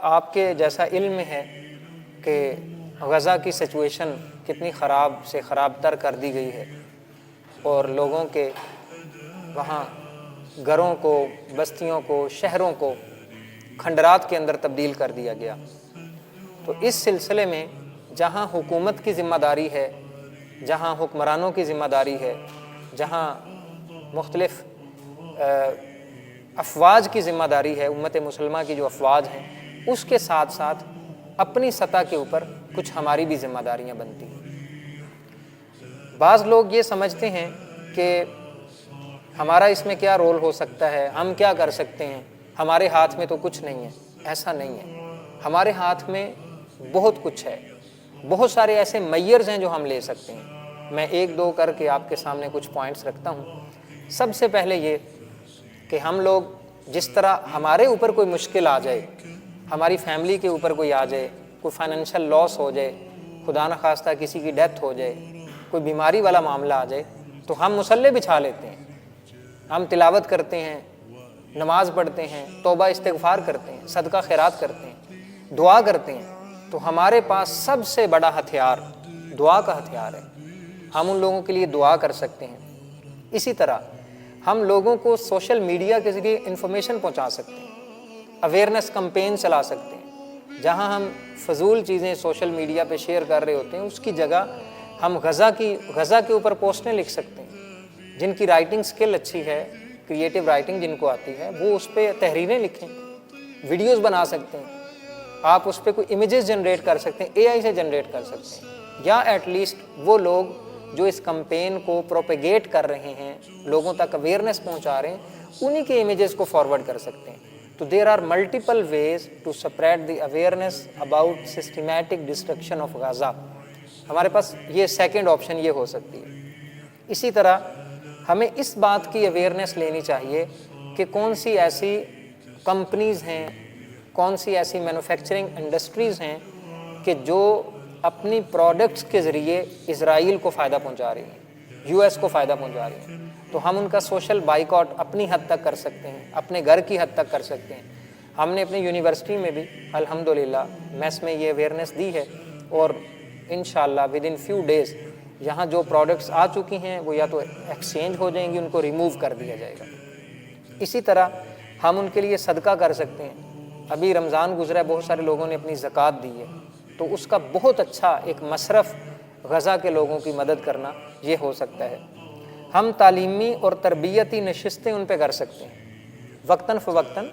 آپ کے جیسا علم ہے کہ غزہ کی سچویشن کتنی خراب سے خراب تر کر دی گئی ہے، اور لوگوں کے وہاں گھروں کو، بستیوں کو، شہروں کو کھنڈرات کے اندر تبدیل کر دیا گیا۔ تو اس سلسلے میں جہاں حکومت کی ذمہ داری ہے، جہاں حکمرانوں کی ذمہ داری ہے، جہاں مختلف افواج کی ذمہ داری ہے، امت مسلمہ کی جو افواج ہیں، اس کے ساتھ ساتھ اپنی سطح کے اوپر کچھ ہماری بھی ذمہ داریاں بنتی ہیں۔ بعض لوگ یہ سمجھتے ہیں کہ ہمارا اس میں کیا رول ہو سکتا ہے، ہم کیا کر سکتے ہیں، ہمارے ہاتھ میں تو کچھ نہیں ہے۔ ایسا نہیں ہے، ہمارے ہاتھ میں بہت کچھ ہے، بہت سارے ایسے میئرز ہیں جو ہم لے سکتے ہیں۔ میں ایک دو کر کے آپ کے سامنے کچھ پوائنٹس رکھتا ہوں۔ سب سے پہلے یہ کہ ہم لوگ جس طرح ہمارے اوپر کوئی مشکل آ جائے، ہماری فیملی کے اوپر کوئی آ جائے، کوئی فائنینشیل لاس ہو جائے، خدا نخواستہ کسی کی ڈیتھ ہو جائے، کوئی بیماری والا معاملہ آ جائے، تو ہم مصلے بچھا لیتے ہیں، ہم تلاوت کرتے ہیں، نماز پڑھتے ہیں، توبہ استغفار کرتے ہیں، صدقہ خیرات کرتے ہیں، دعا کرتے ہیں۔ تو ہمارے پاس سب سے بڑا ہتھیار دعا کا ہتھیار ہے، ہم ان لوگوں کے لیے دعا کر سکتے ہیں۔ اسی طرح ہم لوگوں کو سوشل میڈیا کے ذریعے انفارمیشن پہنچا سکتے ہیں، اویئرنیس کمپین چلا سکتے ہیں۔ جہاں ہم فضول چیزیں سوشل میڈیا پہ شیئر کر رہے ہوتے ہیں، اس کی جگہ ہم غزہ کے اوپر پوسٹیں لکھ سکتے ہیں۔ جن کی رائٹنگ سکل اچھی ہے، کریٹو رائٹنگ جن کو آتی ہے، وہ اس پہ تحریریں لکھیں، ویڈیوز بنا سکتے ہیں۔ آپ اس پہ کوئی امیجز جنریٹ کر سکتے ہیں، اے آئی سے جنریٹ کر سکتے ہیں، یا ایٹ لیسٹ وہ لوگ جو اس کمپین کو پروپیگیٹ کر رہے ہیں، لوگوں تک اویئرنیس پہنچا رہے ہیں، انہی کے امیجز کو فارورڈ کر سکتے ہیں۔ تو there are multiple ways to spread the awareness about systematic destruction of Gaza. ہمارے پاس یہ سیکنڈ آپشن یہ ہو سکتی ہے۔ اسی طرح ہمیں اس بات کی اویئرنیس لینی چاہیے کہ کون سی ایسی کمپنیز ہیں، کون سی ایسی مینوفیکچرنگ انڈسٹریز ہیں کہ جو اپنی پروڈکٹس کے ذریعے اسرائیل کو فائدہ پہنچا رہی ہیں، یو ایس کو فائدہ پہنچا رہی ہیں۔ تو ہم ان کا سوشل بائیکاٹ اپنی حد تک کر سکتے ہیں، اپنے گھر کی حد تک کر سکتے ہیں۔ ہم نے اپنی یونیورسٹی میں بھی الحمدللہ میس میں یہ اویئرنیس دی ہے، اور انشاءاللہ ود ان فیو ڈیز یہاں جو پروڈکٹس آ چکی ہیں وہ یا تو ایکسچینج ہو جائیں گی، ان کو ریموو کر دیا جائے گا۔ اسی طرح ہم ان کے لیے صدقہ کر سکتے ہیں۔ ابھی رمضان گزرا ہے، بہت سارے لوگوں نے اپنی زکوٰۃ دی ہے، تو اس کا بہت اچھا ایک مصرف غزہ کے لوگوں کی مدد کرنا یہ ہو سکتا ہے۔ ہم تعلیمی اور تربیتی نشستیں ان پہ کر سکتے ہیں، وقتاً فوقتاً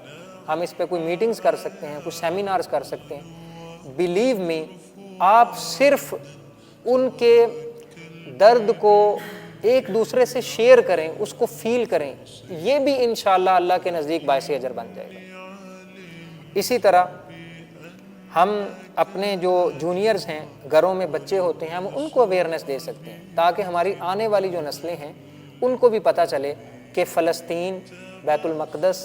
ہم اس پہ کوئی میٹنگز کر سکتے ہیں، کچھ سیمینارز کر سکتے ہیں۔ بلیو می، آپ صرف ان کے درد کو ایک دوسرے سے شیئر کریں، اس کو فیل کریں، یہ بھی انشاءاللہ اللہ کے نزدیک باعث اجر بن جائے گا۔ اسی طرح ہم اپنے جو جونیئرز ہیں، گھروں میں بچے ہوتے ہیں، ہم ان کو اویئرنیس دے سکتے ہیں، تاکہ ہماری آنے والی جو نسلیں ہیں ان کو بھی پتہ چلے کہ فلسطین، بیت المقدس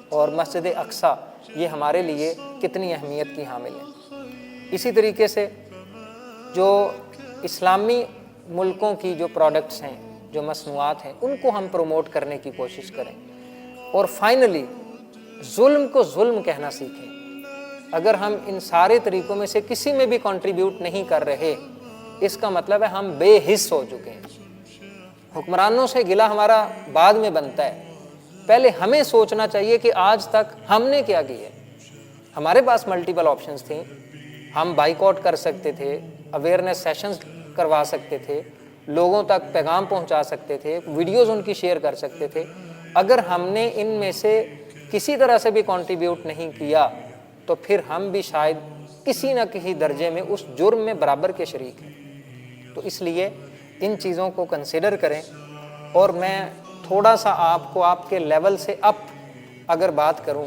اور مسجد اقصیٰ یہ ہمارے لیے کتنی اہمیت کی حامل ہیں۔ اسی طریقے سے جو اسلامی ملکوں کی جو پروڈکٹس ہیں، جو مصنوعات ہیں، ان کو ہم پروموٹ کرنے کی کوشش کریں۔ اور فائنلی ظلم کو ظلم کہنا سیکھیں۔ اگر ہم ان سارے طریقوں میں سے کسی میں بھی کنٹریبیوٹ نہیں کر رہے، اس کا مطلب ہے ہم بے حس ہو چکے ہیں۔ حکمرانوں سے گلہ ہمارا بعد میں بنتا ہے، پہلے ہمیں سوچنا چاہیے کہ آج تک ہم نے کیا کیا ہے۔ ہمارے پاس ملٹیپل آپشنز تھیں، ہم بائیکاٹ کر سکتے تھے، اویئرنیس سیشنز کروا سکتے تھے، لوگوں تک پیغام پہنچا سکتے تھے، ویڈیوز ان کی شیئر کر سکتے تھے۔ اگر ہم نے ان میں سے کسی طرح سے بھی کنٹریبیوٹ نہیں کیا تو پھر ہم بھی شاید کسی نہ کسی درجے میں اس جرم میں برابر کے شریک ہیں۔ تو اس لیے ان چیزوں کو کنسیڈر کریں۔ اور میں تھوڑا سا آپ کو آپ کے لیول سے اپ اگر بات کروں،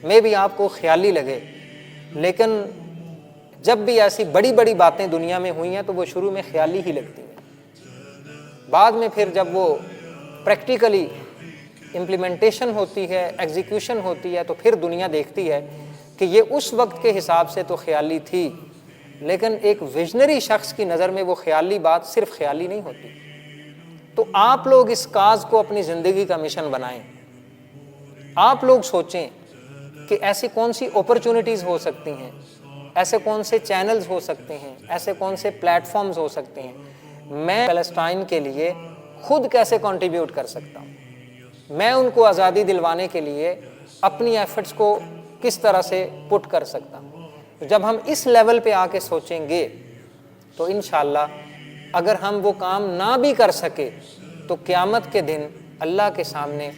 میں بھی آپ کو خیالی لگے، لیکن جب بھی ایسی بڑی بڑی باتیں دنیا میں ہوئی ہیں تو وہ شروع میں خیالی ہی لگتی ہیں، بعد میں پھر جب وہ پریکٹیکلی امپلیمنٹیشن ہوتی ہے، ایگزیکیوشن ہوتی ہے، تو پھر دنیا دیکھتی ہے کہ یہ اس وقت کے حساب سے تو خیالی تھی، لیکن ایک ویژنری شخص کی نظر میں وہ خیالی بات صرف خیالی نہیں ہوتی۔ تو آپ لوگ اس کاز کو اپنی زندگی کا مشن بنائیں، آپ لوگ سوچیں کہ ایسی کون سی اپرچونٹیز ہو سکتی ہیں، ایسے کون سے چینلز ہو سکتے ہیں، ایسے کون سے پلیٹ فارمز ہو سکتے ہیں، میں فلسطین کے لیے خود کیسے کنٹریبیوٹ کر سکتا ہوں، میں ان کو آزادی دلوانے کے لیے اپنی ایفرٹس کو کس طرح سے پٹ کر سکتا ہوں۔ جب ہم اس لیول پہ آ کے سوچیں گے تو انشاءاللہ اگر ہم وہ کام نہ بھی کر سکے تو قیامت کے دن اللہ کے سامنے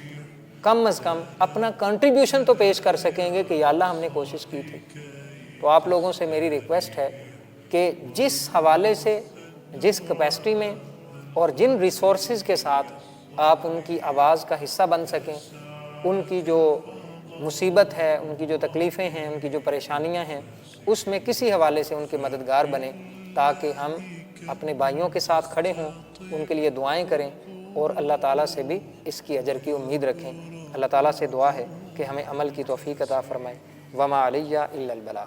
کم از کم اپنا کنٹریبیوشن تو پیش کر سکیں گے کہ یا اللہ ہم نے کوشش کی تھی۔ تو آپ لوگوں سے میری ریکویسٹ ہے کہ جس حوالے سے، جس کیپیسٹی میں اور جن ریسورسز کے ساتھ آپ ان کی آواز کا حصہ بن سکیں، ان کی جو مصیبت ہے، ان کی جو تکلیفیں ہیں، ان کی جو پریشانیاں ہیں، اس میں کسی حوالے سے ان کے مددگار بنیں تاکہ ہم اپنے بھائیوں کے ساتھ کھڑے ہوں، ان کے لیے دعائیں کریں اور اللہ تعالیٰ سے بھی اس کی اجر کی امید رکھیں۔ اللہ تعالیٰ سے دعا ہے کہ ہمیں عمل کی توفیق عطا فرمائے۔ وما علیہ الا البلاغ۔